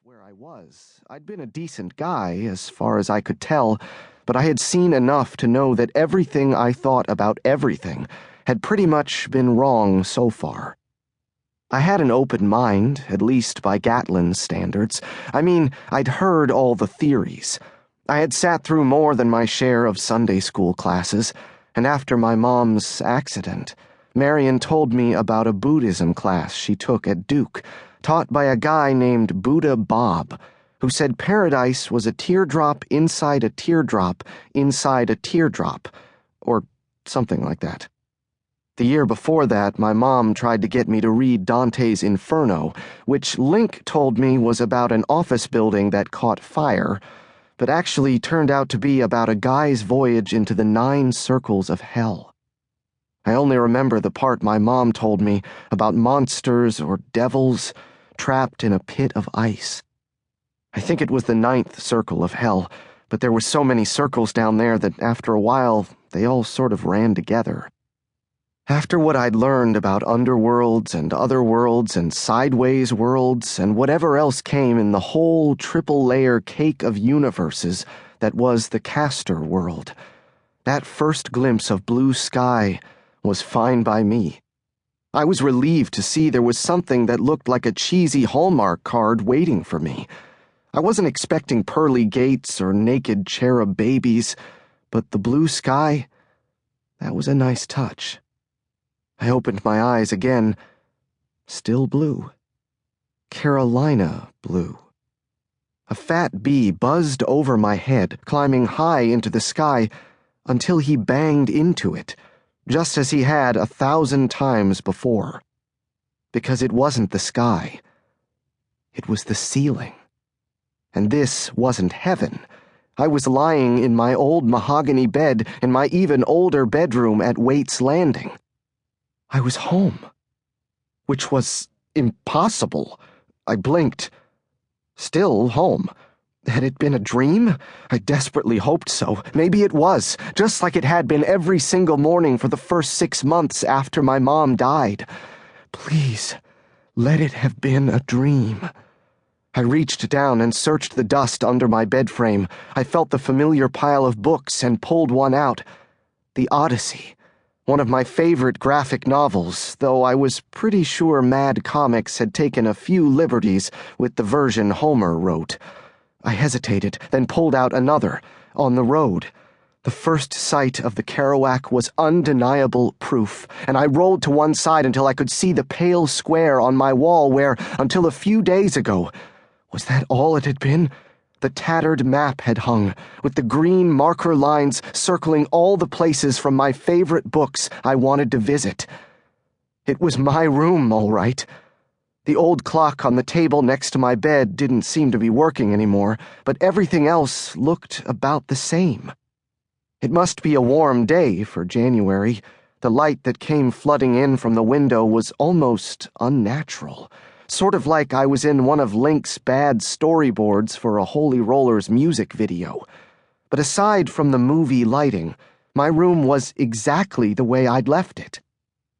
where I was. I'd been a decent guy, as far as I could tell, but I had seen enough to know that everything I thought about everything had pretty much been wrong so far. I had an open mind, at least by Gatlin's standards. I mean, I'd heard all the theories. I had sat through more than my share of Sunday school classes, and after my mom's accident, Marion told me about a Buddhism class she took at Duke, taught by a guy named Buddha Bob, who said paradise was a teardrop inside a teardrop inside a teardrop, or something like that. The year before that, my mom tried to get me to read Dante's Inferno, which Link told me was about an office building that caught fire, but actually turned out to be about a guy's voyage into the 9 circles of hell. I only remember the part my mom told me about monsters or devils trapped in a pit of ice. I think it was the 9th circle of hell, but there were so many circles down there that after a while they all sort of ran together. After what I'd learned about underworlds and other worlds and sideways worlds and whatever else came in the whole triple-layer cake of universes that was the Castor world, that first glimpse of blue sky was fine by me. I was relieved to see there was something that looked like a cheesy Hallmark card waiting for me. I wasn't expecting pearly gates or naked cherub babies, but the blue sky, that was a nice touch. I opened my eyes again. Still blue. Carolina blue. A fat bee buzzed over my head, climbing high into the sky, until he banged into it, just as he had 1,000 times before. Because it wasn't the sky. It was the ceiling. And this wasn't heaven. I was lying in my old mahogany bed in my even older bedroom at Wate's Landing. I was home. Which was impossible. I blinked. Still home. Had it been a dream? I desperately hoped so. Maybe it was, just like it had been every single morning for the first 6 months after my mom died. Please, let it have been a dream. I reached down and searched the dust under my bed frame. I felt the familiar pile of books and pulled one out. The Odyssey. One of my favorite graphic novels, though I was pretty sure Mad Comics had taken a few liberties with the version Homer wrote. I hesitated, then pulled out another, On the Road. The first sight of the Kerouac was undeniable proof, and I rolled to one side until I could see the pale square on my wall where, until a few days ago, was that all it had been? The tattered map had hung, with the green marker lines circling all the places from my favorite books I wanted to visit. It was my room, all right. The old clock on the table next to my bed didn't seem to be working anymore, but everything else looked about the same. It must be a warm day for January. The light that came flooding in from the window was almost unnatural, sort of like I was in one of Link's bad storyboards for a Holy Rollers music video. But aside from the movie lighting, my room was exactly the way I'd left it.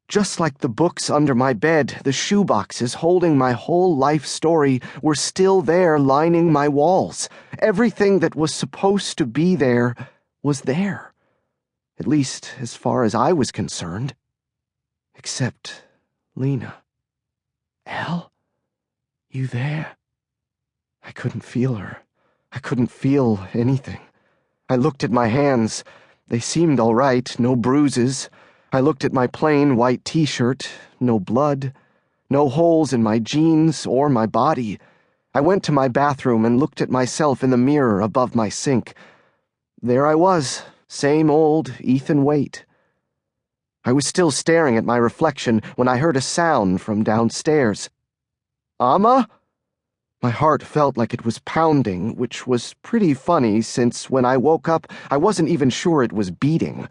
Just like the books under my bed, the shoeboxes holding my whole life story were still there lining my walls. Everything that was supposed to be there was there. At least as far as I was concerned. Except Lena. Elle? You there? I couldn't feel her. I couldn't feel anything. I looked at my hands. They seemed all right, no bruises. I looked at my plain white t-shirt, no blood, no holes in my jeans or my body. I went to my bathroom and looked at myself in the mirror above my sink. There I was, same old Ethan Wate. I was still staring at my reflection when I heard a sound from downstairs. Amma? My heart felt like it was pounding, which was pretty funny since when I woke up, I wasn't even sure it was beating.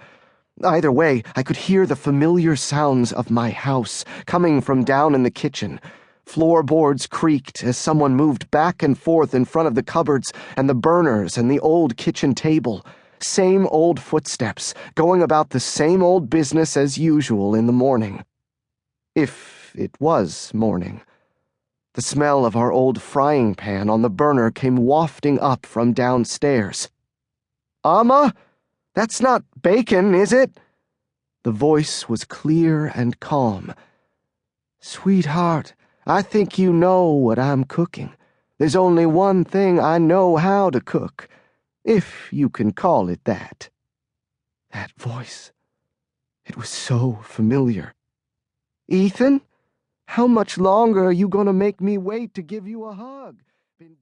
Either way, I could hear the familiar sounds of my house coming from down in the kitchen. Floorboards creaked as someone moved back and forth in front of the cupboards and the burners and the old kitchen table. Same old footsteps, going about the same old business as usual in the morning. If it was morning. The smell of our old frying pan on the burner came wafting up from downstairs. "Amma, that's not bacon, is it?" The voice was clear and calm. "Sweetheart, I think you know what I'm cooking. There's only one thing I know how to cook, if you can call it that." That voice. It was so familiar. "Ethan, how much longer are you going to make me wait to give you a hug?"